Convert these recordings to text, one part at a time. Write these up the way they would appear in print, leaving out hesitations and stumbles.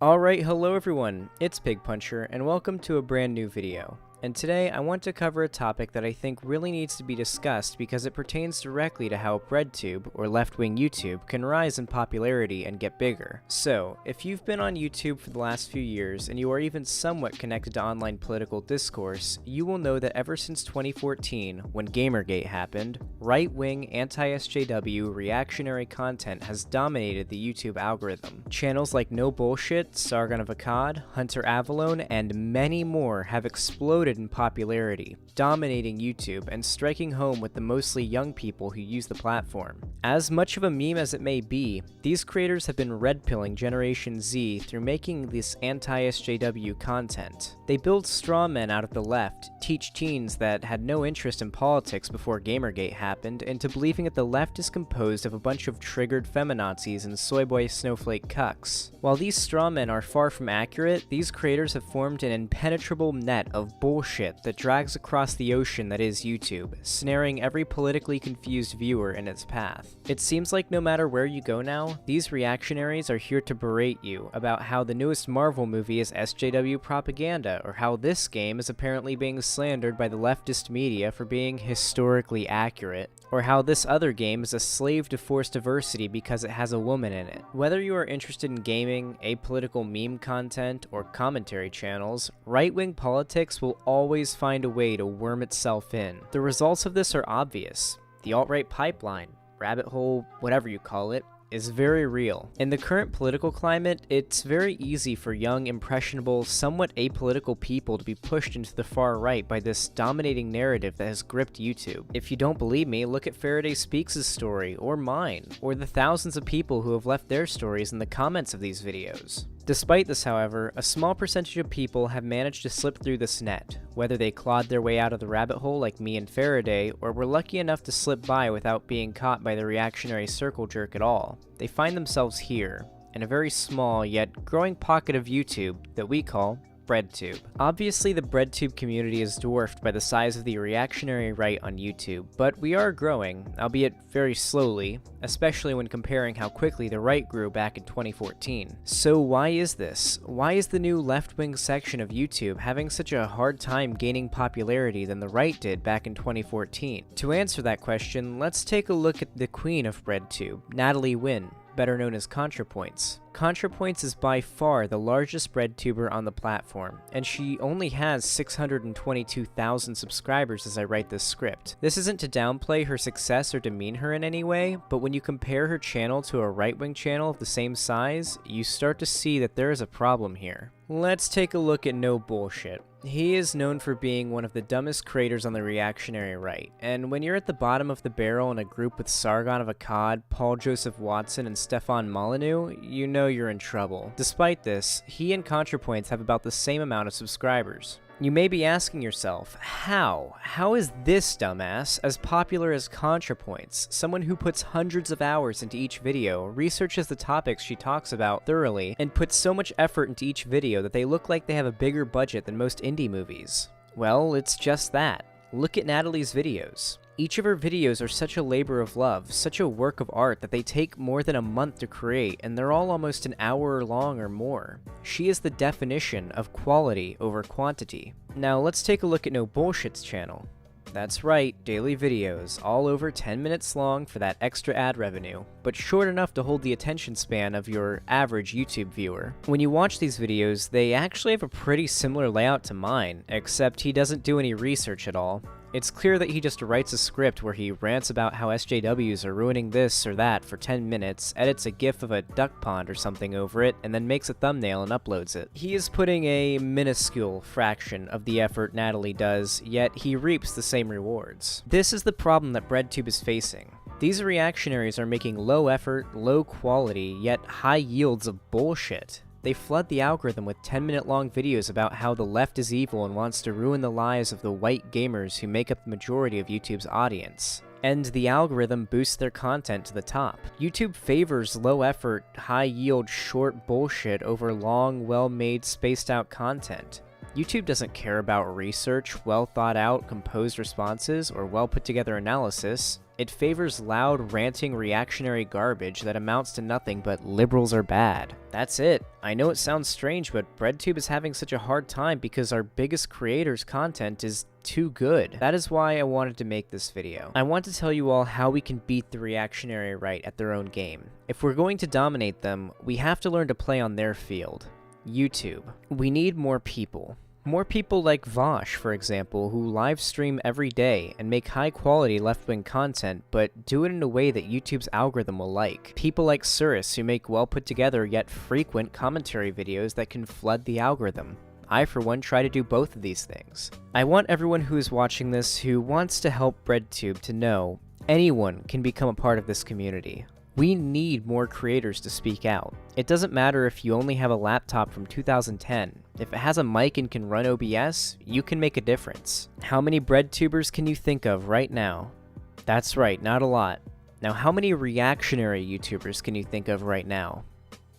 Alright, hello everyone, it's Pig Puncher, and welcome to a brand new video. And today I want to cover a topic that I think really needs to be discussed because it pertains directly to how Breadtube, or left-wing YouTube, can rise in popularity and get bigger. So, if you've been on YouTube for the last few years and you are even somewhat connected to online political discourse, you will know that ever since 2014, when Gamergate happened, right-wing anti-SJW reactionary content has dominated the YouTube algorithm. Channels like No Bullshit, Sargon of Akkad, Hunter Avalone, and many more have exploded in popularity, dominating YouTube and striking home with the mostly young people who use the platform. As much of a meme as it may be, these creators have been red-pilling Generation Z through making this anti-SJW content. They build straw men out of the left, teach teens that had no interest in politics before Gamergate happened into believing that the left is composed of a bunch of triggered feminazis and soyboy snowflake cucks. While these straw men are far from accurate, these creators have formed an impenetrable net of bullshit that drags across the ocean that is YouTube, snaring every politically confused viewer in its path. It seems like no matter where you go now, these reactionaries are here to berate you about how the newest Marvel movie is SJW propaganda, or how this game is apparently being slandered by the leftist media for being historically accurate, or how this other game is a slave to forced diversity because it has a woman in it. Whether you are interested in gaming, apolitical meme content, or commentary channels, right-wing politics will always find a way to worm itself in. The results of this are obvious. The alt-right pipeline, rabbit hole, whatever you call it, is very real. In the current political climate, it's very easy for young, impressionable, somewhat apolitical people to be pushed into the far right by this dominating narrative that has gripped YouTube. If you don't believe me, look at Faraday Speaks' story, or mine, or the thousands of people who have left their stories in the comments of these videos. Despite this, however, a small percentage of people have managed to slip through this net, whether they clawed their way out of the rabbit hole like me and Faraday, or were lucky enough to slip by without being caught by the reactionary circle jerk at all. They find themselves here, in a very small yet growing pocket of YouTube that we call Breadtube. Obviously, the Breadtube community is dwarfed by the size of the reactionary right on YouTube, but we are growing, albeit very slowly, especially when comparing how quickly the right grew back in 2014. So why is this? Why is the new left-wing section of YouTube having such a hard time gaining popularity than the right did back in 2014? To answer that question, let's take a look at the queen of Breadtube, Natalie Wynn, better known as ContraPoints. ContraPoints is by far the largest Breadtuber on the platform, and she only has 622,000 subscribers as I write this script. This isn't to downplay her success or demean her in any way, but when you compare her channel to a right-wing channel of the same size, you start to see that there is a problem here. Let's take a look at No Bullshit. He is known for being one of the dumbest creators on the reactionary right, and when you're at the bottom of the barrel in a group with Sargon of Akkad, Paul Joseph Watson, and Stefan Molyneux, you know you're in trouble. Despite this, he and ContraPoints have about the same amount of subscribers. You may be asking yourself, how? How is this dumbass as popular as ContraPoints, someone who puts hundreds of hours into each video, researches the topics she talks about thoroughly, and puts so much effort into each video that they look like they have a bigger budget than most indie movies? Well, it's just that. Look at Natalie's videos. Each of her videos are such a labor of love, such a work of art that they take more than a month to create, and they're all almost an hour long or more. She is the definition of quality over quantity. Now let's take a look at No Bullshit's channel. That's right, daily videos, all over 10 minutes long for that extra ad revenue, but short enough to hold the attention span of your average YouTube viewer. When you watch these videos, they actually have a pretty similar layout to mine, except he doesn't do any research at all. It's clear that he just writes a script where he rants about how SJWs are ruining this or that for 10 minutes, edits a gif of a duck pond or something over it, and then makes a thumbnail and uploads it. He is putting a minuscule fraction of the effort Natalie does, yet he reaps the same rewards. This is the problem that Breadtube is facing. These reactionaries are making low effort, low quality, yet high yields of bullshit. They flood the algorithm with 10-minute long videos about how the left is evil and wants to ruin the lives of the white gamers who make up the majority of YouTube's audience. And the algorithm boosts their content to the top. YouTube favors low-effort, high-yield, short bullshit over long, well-made, spaced-out content. YouTube doesn't care about research, well thought out, composed responses, or well put together analysis. It favors loud, ranting, reactionary garbage that amounts to nothing but liberals are bad. That's it. I know it sounds strange, but Breadtube is having such a hard time because our biggest creator's content is too good. That is why I wanted to make this video. I want to tell you all how we can beat the reactionary right at their own game. If we're going to dominate them, we have to learn to play on their field. YouTube. We need more people. More people like Vosh, for example, who live stream every day and make high-quality left-wing content, but do it in a way that YouTube's algorithm will like. People like Cirrus, who make well-put-together yet frequent commentary videos that can flood the algorithm. I, for one, try to do both of these things. I want everyone who is watching this who wants to help Breadtube to know anyone can become a part of this community. We need more creators to speak out. It doesn't matter if you only have a laptop from 2010. If it has a mic and can run OBS, you can make a difference. How many Breadtubers can you think of right now? That's right, not a lot. Now, how many reactionary YouTubers can you think of right now?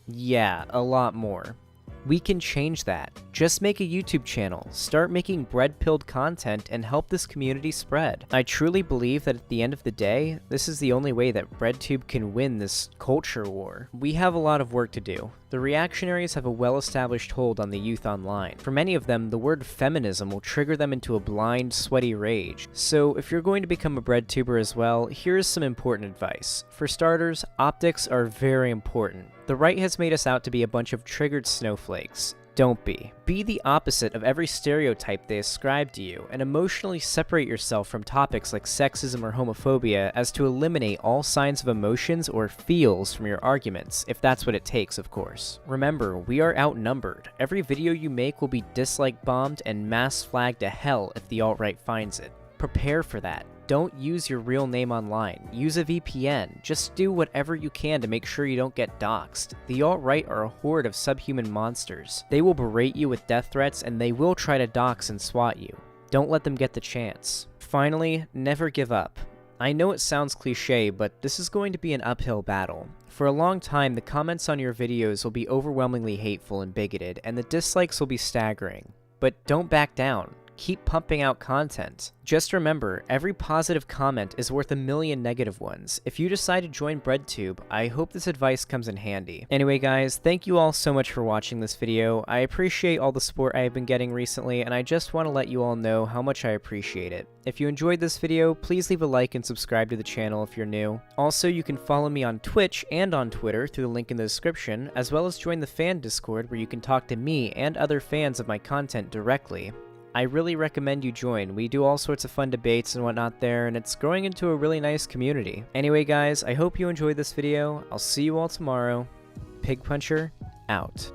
Yeah, a lot more. We can change that. Just make a YouTube channel, start making bread-pilled content, and help this community spread. I truly believe that at the end of the day, this is the only way that Breadtube can win this culture war. We have a lot of work to do. The reactionaries have a well-established hold on the youth online. For many of them, the word feminism will trigger them into a blind, sweaty rage. So if you're going to become a Breadtuber as well, here's some important advice. For starters, optics are very important. The right has made us out to be a bunch of triggered snowflakes. Don't be. Be the opposite of every stereotype they ascribe to you, and emotionally separate yourself from topics like sexism or homophobia as to eliminate all signs of emotions or feels from your arguments, if that's what it takes, of course. Remember, we are outnumbered. Every video you make will be dislike bombed and mass flagged to hell if the alt-right finds it. Prepare for that. Don't use your real name online. Use a VPN. Just do whatever you can to make sure you don't get doxxed. The alt-right are a horde of subhuman monsters. They will berate you with death threats, and they will try to dox and swat you. Don't let them get the chance. Finally, never give up. I know it sounds cliche, but this is going to be an uphill battle. For a long time, the comments on your videos will be overwhelmingly hateful and bigoted, and the dislikes will be staggering. But don't back down. Keep pumping out content. Just remember, every positive comment is worth 1,000,000 negative ones. If you decide to join Breadtube, I hope this advice comes in handy. Anyway guys, thank you all so much for watching this video. I appreciate all the support I have been getting recently, and I just want to let you all know how much I appreciate it. If you enjoyed this video, please leave a like and subscribe to the channel if you're new. Also, you can follow me on Twitch and on Twitter through the link in the description, as well as join the fan Discord where you can talk to me and other fans of my content directly. I really recommend you join. We do all sorts of fun debates and whatnot there, and it's growing into a really nice community. Anyway guys, I hope you enjoyed this video. I'll see you all tomorrow. Pig Puncher, out.